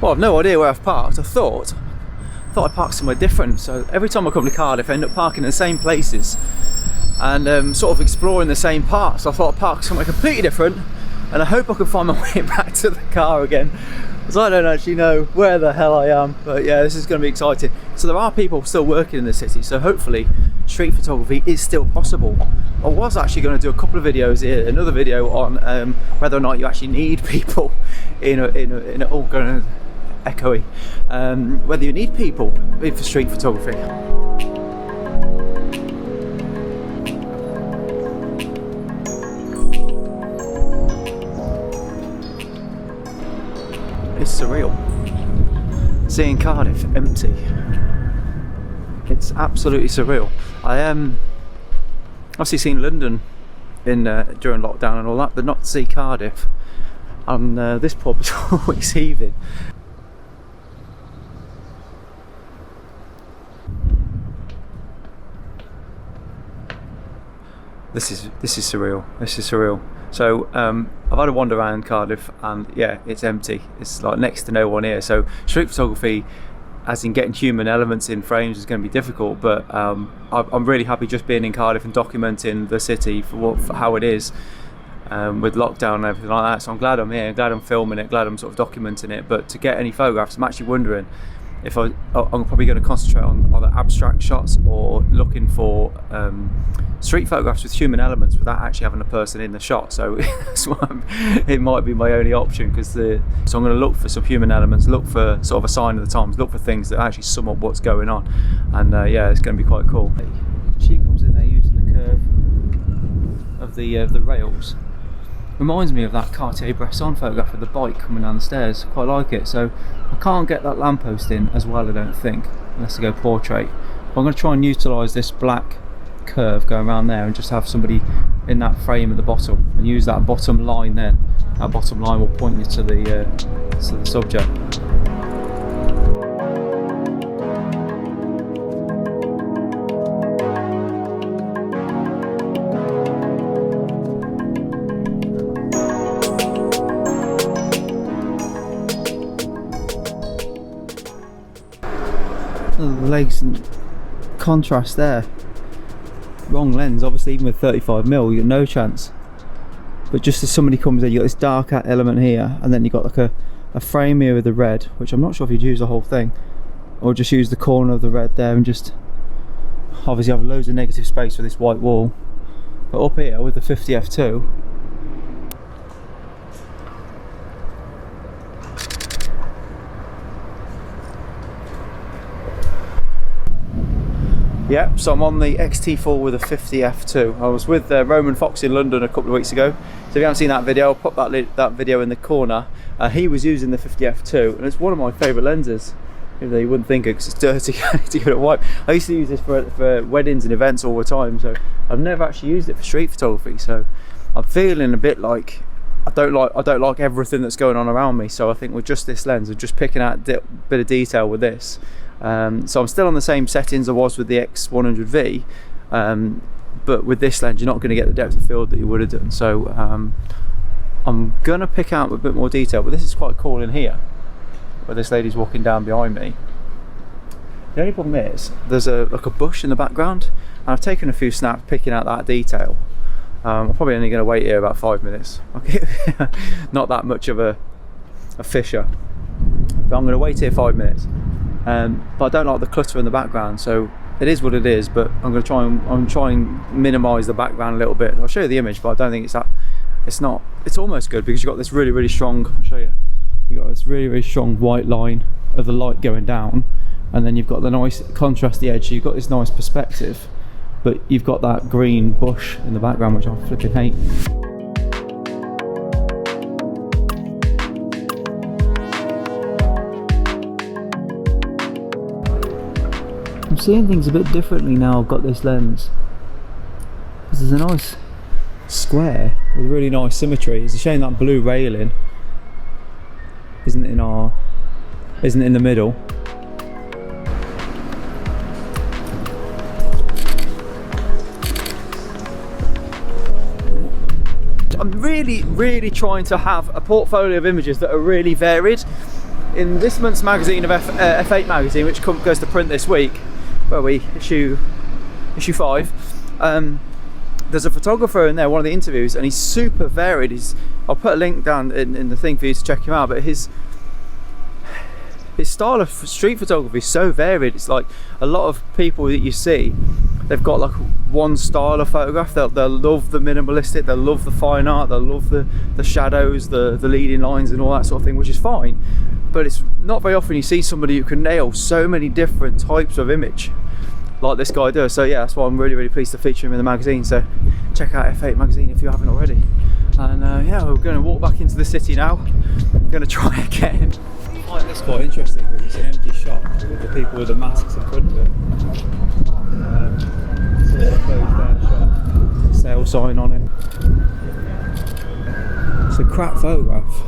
well, I've no idea where I've parked. I thought I parked somewhere different. So every time I come to Cardiff, I end up parking in the same places and sort of exploring the same parts. So I thought I'd park somewhere completely different, and I hope I can find my way back to the car again, because I don't actually know where the hell I am. But yeah, this is going to be exciting. So there are people still working in the city, so hopefully street photography is still possible. I was actually going to do a couple of videos here, another video on whether or not you actually need people in a all going echoey, whether you need people for street photography. It's surreal seeing Cardiff empty. It's absolutely surreal. I obviously seen London in during lockdown and all that, but not to see Cardiff. And this pub is always heaving. This is surreal. This is surreal. So I've had a wander around Cardiff, and yeah, it's empty. It's like next to no one here. So street photography, as in getting human elements in frames, is going to be difficult. But I'm really happy just being in Cardiff and documenting the city for how it is, with lockdown and everything like that. So I'm glad I'm here. I'm glad I'm filming it. Glad I'm sort of documenting it. But to get any photographs, I'm actually wondering if I'm probably going to concentrate on either abstract shots or looking for street photographs with human elements without actually having a person in the shot. So it might be my only option, because so I'm going to look for some human elements, look for sort of a sign of the times, look for things that actually sum up what's going on, and yeah, it's going to be quite cool. She comes in there using the curve of the rails. Reminds me of that Cartier-Bresson photograph of the bike coming down the stairs. Quite like it. So I can't get that lamppost in as well, I don't think, unless I go portrait. But I'm going to try and utilise this black curve going around there and just have somebody in that frame at the bottom, and use that bottom line. Then that bottom line will point you to the subject. The legs and contrast there. Wrong lens, obviously. Even with 35mm, you got no chance. But just as somebody comes in, you got this dark element here, and then you got like a frame here with the red, which I'm not sure if you'd use the whole thing, or just use the corner of the red there, and just obviously have loads of negative space for this white wall. But up here with the 50 f2, yeah, so I'm on the XT4 with a 50 f2. I was with Roman Fox in London a couple of weeks ago. So if you haven't seen that video, I'll put that video in the corner. He was using the 50 f2, and it's one of my favourite lenses. Even though you wouldn't think it, because it's dirty, I need to give it a wipe. I used to use this for weddings and events all the time, so I've never actually used it for street photography. So I'm feeling a bit like I don't like everything that's going on around me. So I think with just this lens, and just picking out a bit of detail with this. So I'm still on the same settings I was with the X100V, but with this lens you're not going to get the depth of field that you would have done. So I'm going to pick out a bit more detail, but this is quite cool in here, where this lady's walking down behind me. The only problem is there's like a bush in the background, and I've taken a few snaps picking out that detail. I'm probably only going to wait here about 5 minutes. Not that much of a fisher, but I'm going to wait here 5 minutes. But I don't like the clutter in the background, so it is what it is. But I'm going to try and minimise the background a little bit. I'll show you the image, but I don't think it's that. It's not. It's almost good, because you've got this really strong. I'll show you. You've got this really strong white line of the light going down, and then you've got the nice contrasty edge. So you've got this nice perspective, but you've got that green bush in the background, which I flipping hate. I'm seeing things a bit differently now I've got this lens, because there's a nice square with really nice symmetry. It's a shame that blue railing isn't in the middle. I'm really trying to have a portfolio of images that are really varied. in this month's magazine of F8 magazine, which goes to print this week, where we issue 5, there's a photographer in there, one of the interviews, and he's super varied. I'll put a link down in the thing for you to check him out, but his style of street photography is so varied. It's like a lot of people that you see, they've got like one style of photograph. They'll love the minimalistic, they'll love the fine art, they'll love the shadows, the leading lines and all that sort of thing, which is fine. But it's not very often you see somebody who can nail so many different types of image like this guy does. So yeah, that's why I'm really pleased to feature him in the magazine. So check out F8 magazine if you haven't already. And yeah, we're going to walk back into the city now. I'm going to try again. I find this quite interesting because it's an empty shop with the people with the masks in front of it. So it's a closed down shop, sale sign on it. It's a crap photograph,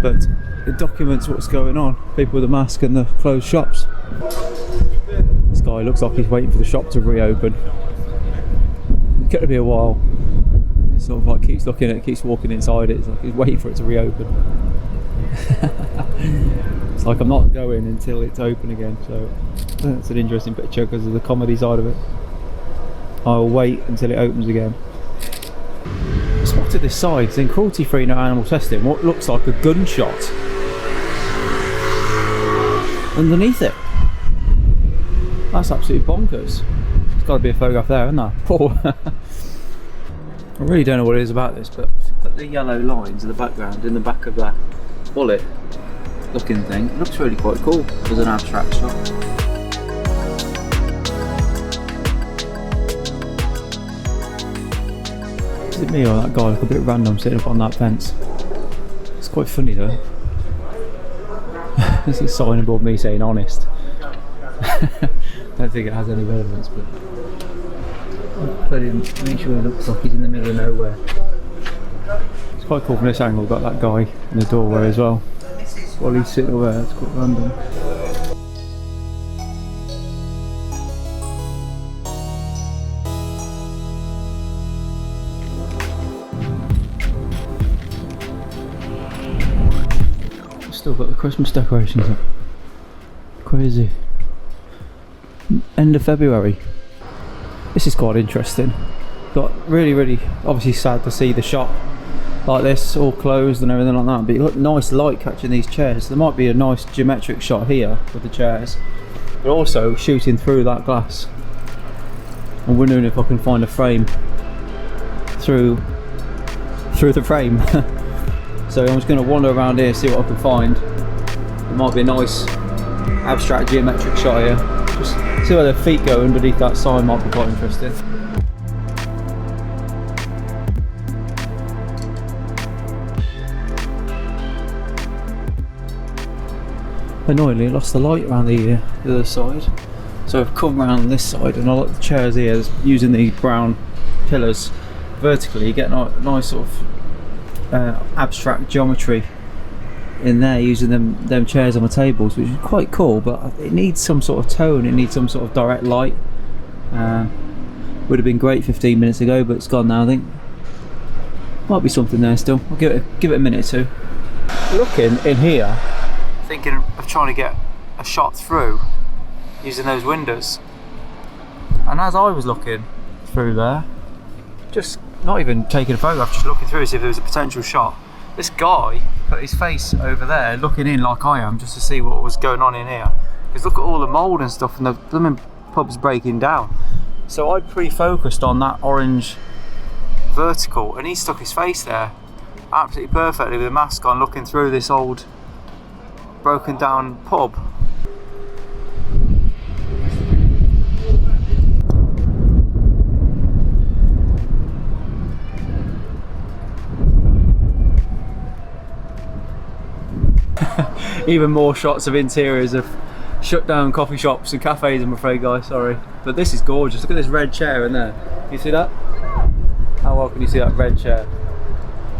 but it documents what's going on. People with the mask and the closed shops. This guy looks like he's waiting for the shop to reopen. It's going to be a while. He sort of like keeps looking at it, keeps walking inside it. It's like he's waiting for it to reopen. It's like I'm not going until it's open again. So that's an interesting picture because of the comedy side of it. I'll wait until it opens again. I spotted this sign saying cruelty free, no animal testing. What looks like a gunshot underneath it. That's absolutely bonkers. There's got to be a photograph there, isn't there? Oh. I really don't know what it is about this, but if you put the yellow lines in the background, in the back of that bullet looking thing, it looks really quite cool as an abstract shot. Is it me or that guy look a bit random sitting up on that fence? It's quite funny though. There's a sign above me saying honest. Don't think it has any relevance, but I'll put him, make sure he looks like he's in the middle of nowhere. It's quite cool from this angle. We've got that guy in the doorway as well. While he's sitting over there, it's quite random. Still got the Christmas decorations up. Crazy. End of February. This is quite interesting. Got really obviously sad to see the shop like this all closed and everything like that, but look, nice light catching these chairs. There might be a nice geometric shot here with the chairs, but also shooting through that glass. I'm wondering if I can find a frame through the frame. So I'm just going to wander around here, see what I can find. There might be a nice abstract geometric shot here. Just see where their feet go underneath that sign, might be quite interesting. Annoyingly, I lost the light around the other side. So I've come around this side, and I like the chairs here, using the brown pillars vertically. You get a nice sort of abstract geometry in there using them chairs on the tables, which is quite cool, but it needs some sort of tone, it needs some sort of direct light. Would have been great 15 minutes ago, but it's gone now I think. Might be something there still. I'll give it a minute or two. Looking in here, thinking of trying to get a shot through using those windows, and as I was looking through there, just not even taking a photograph, just looking through to see if there was a potential shot, this guy put his face over there looking in like I am, just to see what was going on in here, because look at all the mould and stuff, and the blooming pub's breaking down. So I pre-focused on that orange vertical, and he stuck his face there absolutely perfectly with a mask on, looking through this old broken down pub. Even more shots of interiors of shut down coffee shops and cafes, I'm afraid, guys, sorry. But this is gorgeous. Look at this red chair in there. Can you see that? How well can you see that red chair?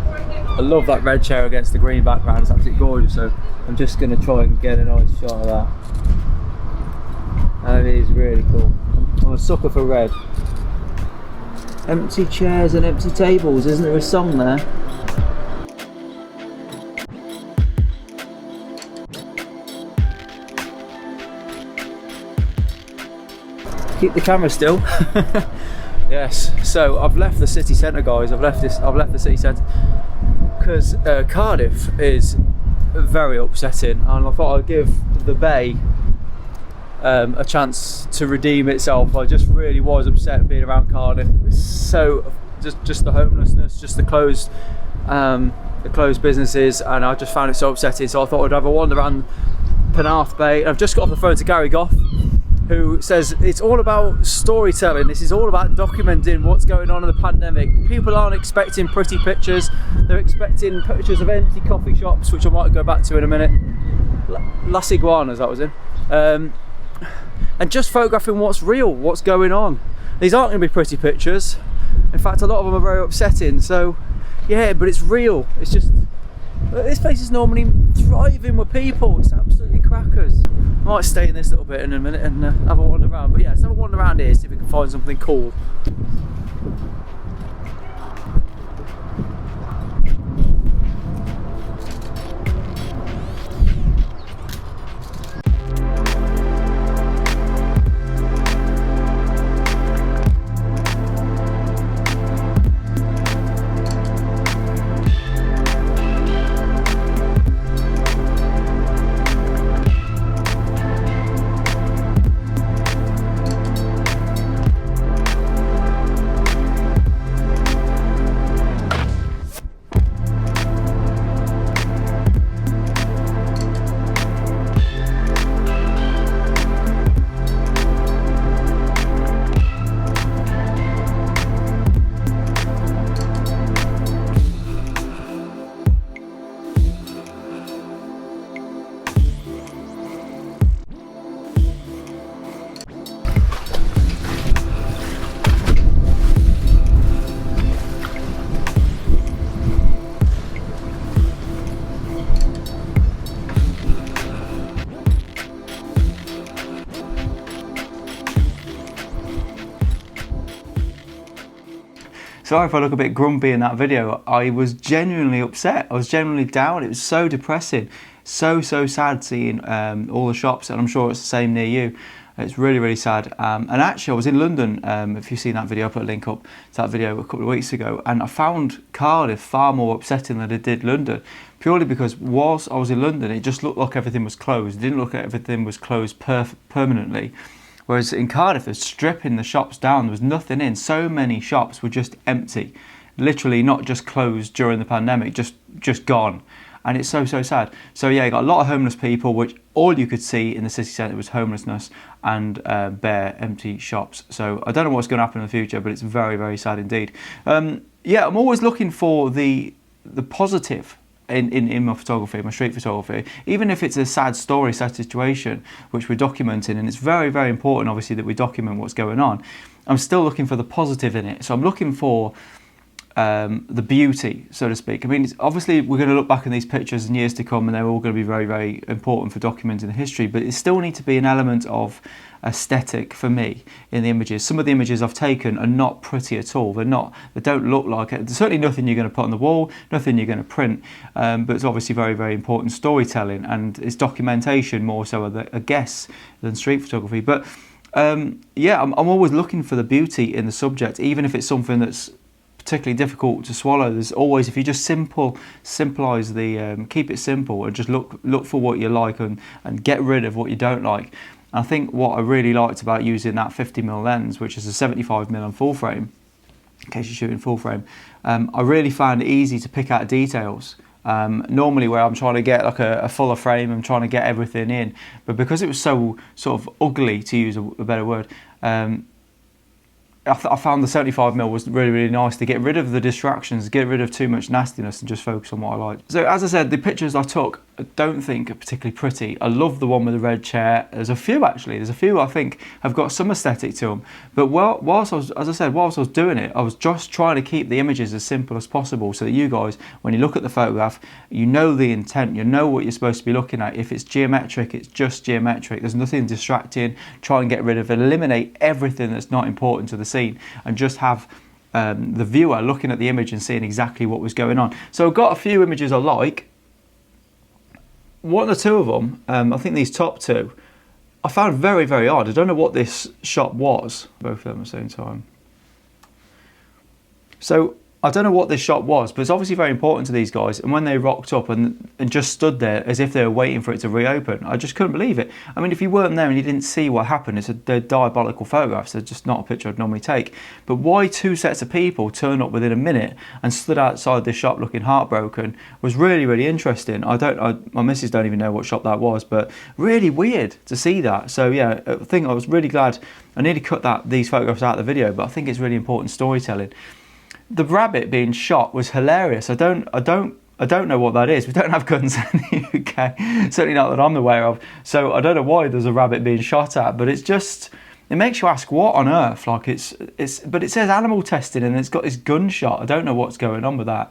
I love that red chair against the green background. It's absolutely gorgeous. So I'm just going to try and get a nice shot of that. And it is really cool. I'm a sucker for red. Empty chairs and empty tables. Isn't there a song there? Keep the camera still. Yes, so I've left the city centre, guys. I've left the city centre because Cardiff is very upsetting, and I thought I'd give the bay a chance to redeem itself. I just really was upset being around Cardiff. So just the homelessness, just the closed businesses, and I just found it so upsetting. So I thought I'd have a wander around Penarth Bay. And I've just got off the phone to Gareth, who says it's all about storytelling. This is all about documenting what's going on in the pandemic. People aren't expecting pretty pictures. They're expecting pictures of empty coffee shops, which I might go back to in a minute. Las Iguanas, that was in. And just photographing what's real, what's going on. These aren't going to be pretty pictures. In fact, a lot of them are very upsetting. So, yeah, but it's real. It's just, this place is normally thriving with people. It's absolutely crackers. I might stay in this little bit in a minute and have a wander around. But yeah, let's have a wander around here, see if we can find something cool. Sorry if I look a bit grumpy in that video. I was genuinely upset. I was genuinely down. It was so depressing. So sad seeing all the shops, and I'm sure it's the same near you. It's really, really sad. And actually, I was in London, if you've seen that video, I put a link up to that video a couple of weeks ago, and I found Cardiff far more upsetting than I did London, purely because whilst I was in London, it just looked like everything was closed. It didn't look like everything was closed permanently. Whereas in Cardiff, they're stripping the shops down. There was nothing in. So many shops were just empty. Literally not just closed during the pandemic, just gone. And it's so sad. So yeah, you got a lot of homeless people, which all you could see in the city centre was homelessness and bare, empty shops. So I don't know what's going to happen in the future, but it's very, very sad indeed. Yeah, I'm always looking for the positive in my photography, my street photography, even if it's a sad story, sad situation, which we're documenting, and it's very, very important, obviously, that we document what's going on. I'm still looking for the positive in it. So I'm looking for the beauty, so to speak. I mean, obviously we're going to look back on these pictures in years to come, and they're all going to be very, very important for documenting the history, but it still needs to be an element of aesthetic for me in the images. Some of the images I've taken are not pretty at all. They don't look like it. There's certainly nothing you're going to put on the wall, nothing you're going to print, but it's obviously very, very important storytelling, and it's documentation more so, I guess, than street photography. But yeah, I'm always looking for the beauty in the subject, even if it's something that's particularly difficult to swallow. There's always, if you just simplise the, keep it simple and just look for what you like and get rid of what you don't like. I think what I really liked about using that 50mm lens, which is a 75mm on full frame, in case you're shooting full frame, I really found it easy to pick out details. Normally where I'm trying to get like a fuller frame, I'm trying to get everything in, but because it was so sort of ugly, to use a better word, I found the 75mm was really, really nice to get rid of the distractions, get rid of too much nastiness and just focus on what I like. So as I said, the pictures I took I don't think are particularly pretty. I love the one with the red chair. There's a few actually. There's a few I think have got some aesthetic to them. But whilst I was doing it, I was just trying to keep the images as simple as possible so that you guys, when you look at the photograph, you know the intent, you know what you're supposed to be looking at. If it's geometric, it's just geometric. There's nothing distracting. Try and get rid of it. Eliminate everything that's not important to the scene and just have the viewer looking at the image and seeing exactly what was going on. So I've got a few images I like. One or two of them, I think these top two, I found very, very odd. I don't know what this shot was. Both of them at the same time. So I don't know what this shot was, but it's obviously very important to these guys. And when they rocked up and just stood there as if they were waiting for it to reopen, I just couldn't believe it. I mean, if you weren't there and you didn't see what happened, they're diabolical photographs. They're just not a picture I'd normally take. But why two sets of people turned up within a minute and stood outside this shop looking heartbroken was really, really interesting. My missus don't even know what shop that was, but really weird to see that. So yeah, I think I was really glad. I nearly cut these photographs out of the video, but I think it's really important storytelling. The rabbit being shot was hilarious. I don't know what that is. We don't have guns in the UK, certainly not that I'm aware of. So I don't know why there's a rabbit being shot at, but it makes you ask what on earth. Like but it says animal testing and it's got this gunshot. I don't know what's going on with that.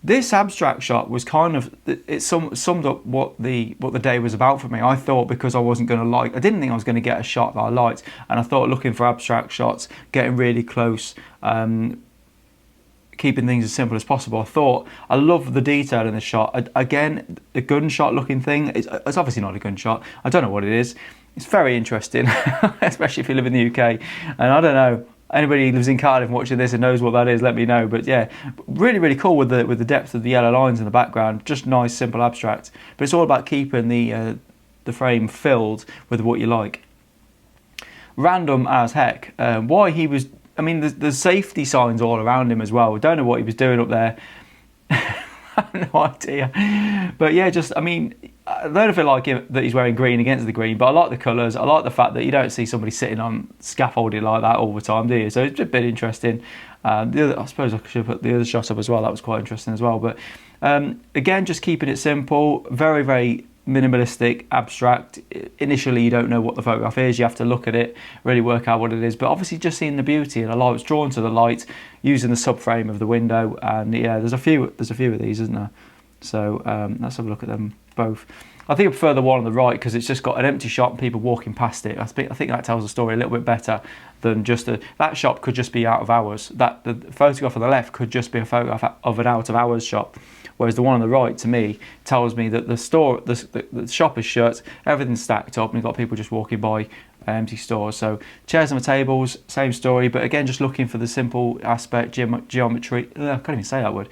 This abstract shot was kind of, it summed up what the day was about for me. I thought because I wasn't going to I didn't think I was going to get a shot that I liked, and I thought looking for abstract shots, getting really close, keeping things as simple as possible. I love the detail in the shot. Again, the gunshot looking thing, it's obviously not a gunshot. I don't know what it is. It's very interesting, especially if you live in the UK. And I don't know, anybody who lives in Cardiff watching this and knows what that is, let me know. But yeah, really, really cool with the depth of the yellow lines in the background. Just nice, simple abstract. But it's all about keeping the frame filled with what you like. Random as heck. Why he was... I mean, there's safety signs all around him as well. We don't know what he was doing up there. I have no idea. But yeah, I mean, I don't know if I like him that he's wearing green against the green, but I like the colours. I like the fact that you don't see somebody sitting on scaffolding like that all the time, do you? So it's a bit interesting. I suppose I should put the other shot up as well. That was quite interesting as well. But again, just keeping it simple, very, very minimalistic, abstract. Initially you don't know what the photograph is, you have to look at it, really work out what it is, but obviously just seeing the beauty, and I was drawn to the light using the subframe of the window. And yeah, there's a few of these, isn't there? So let's have a look at them both. I think I prefer the one on the right because it's just got an empty shop and people walking past it. I think that tells the story a little bit better than just that shop could just be out of hours. The photograph on the left could just be a photograph of an out of hours shop. Whereas the one on the right, to me, tells me that the shop is shut, everything's stacked up, and you've got people just walking by empty stores. So chairs and tables, same story, but again, just looking for the simple aspect, geometry. I can't even say that word.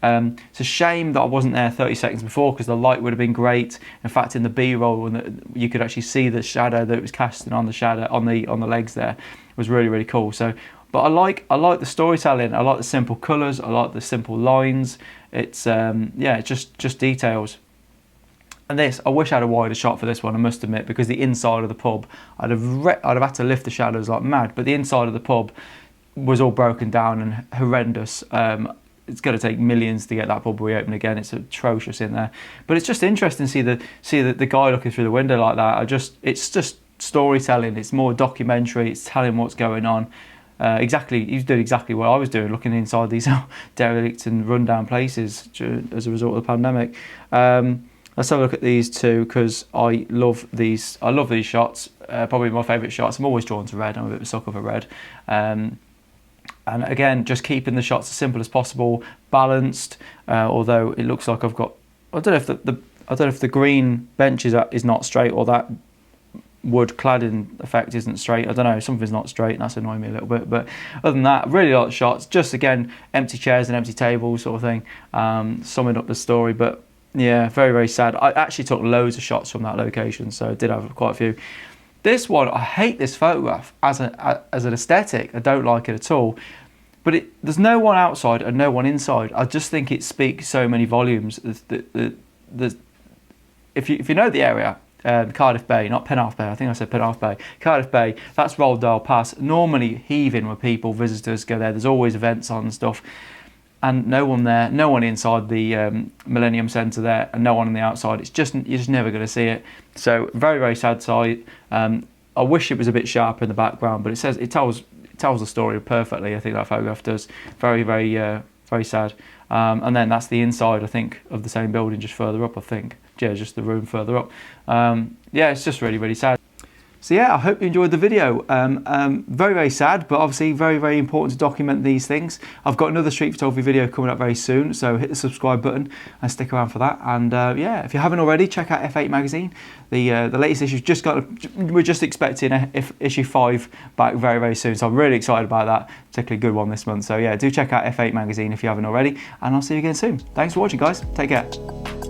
It's a shame that I wasn't there 30 seconds before because the light would have been great. In fact, in the B-roll, you could actually see the shadow that it was casting on the shadow on the legs there. It was really, really cool. So, but I like the storytelling. I like the simple colours. I like the simple lines. It's yeah, just details. And this, I wish I had a wider shot for this one, I must admit, because the inside of the pub, I'd have had to lift the shadows like mad. But the inside of the pub was all broken down and horrendous. It's going to take millions to get that pub reopened again. It's atrocious in there. But it's just interesting to see the guy looking through the window like that. It's just storytelling. It's more documentary. It's telling what's going on. He's doing exactly what I was doing, looking inside these derelict and rundown places as a result of the pandemic. Let's have a look at these two because I love these shots. Probably my favourite shots. I'm always drawn to red. I'm a bit of a sucker for red. And again, just keeping the shots as simple as possible, balanced. Although it looks like I've got, I don't know if the green bench is not straight, or that wood cladding effect isn't straight. I don't know, something's not straight, and that's annoying me a little bit. But other than that, really like the shots. Just again, empty chairs and empty tables sort of thing, summing up the story. But yeah, very, very sad. I actually took loads of shots from that location, so I did have quite a few. This one, I hate this photograph as an aesthetic. I don't like it at all. But there's no one outside and no one inside. I just think it speaks so many volumes. If you know the area, Cardiff Bay, not Penarth Bay, I think I said Penarth Bay. Cardiff Bay, that's Roldale Pass. Normally heaving when visitors go there. There's always events on and stuff. And no one there, no one inside the Millennium Centre there, and no one on the outside. You're just never going to see it. So very, very sad sight. I wish it was a bit sharper in the background, but it tells the story perfectly. I think that photograph does. Very, very, very sad. And then that's the inside, I think, of the same building, just further up. I think, yeah, just the room further up. Yeah, it's just really, really sad. So yeah, I hope you enjoyed the video. Very, very sad, but obviously very, very important to document these things. I've got another street photography video coming up very soon, so hit the subscribe button and stick around for that. And yeah, if you haven't already, check out F8 magazine. The latest issue's we're just expecting issue 5 back very, very soon. So I'm really excited about that, particularly good one this month. So yeah, do check out F8 magazine if you haven't already, and I'll see you again soon. Thanks for watching, guys. Take care.